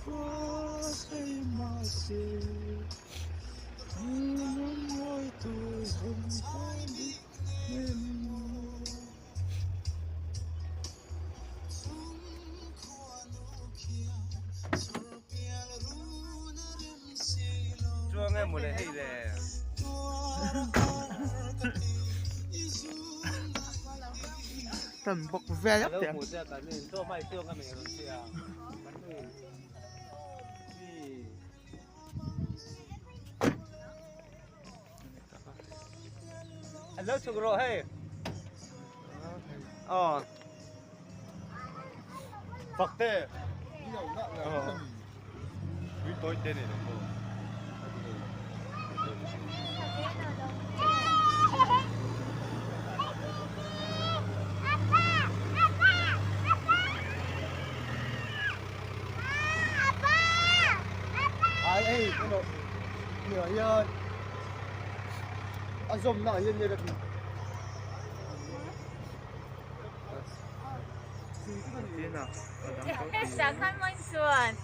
ช่วงนี้หมดเลยให้เลยท่านบอกแฟยับ แล้ว เสียง หมดเนี่ยกันนี่ช่วงไม่ช่วงก็ไม่รู้เชียวมันนี่ฮัลโหลชุกโรเฮ้อ๋อฟักเต้วิโต้เจนี่นะÊ, cái độ nửa dùng nợ như được Thế nào? Sẵn thân mình xuân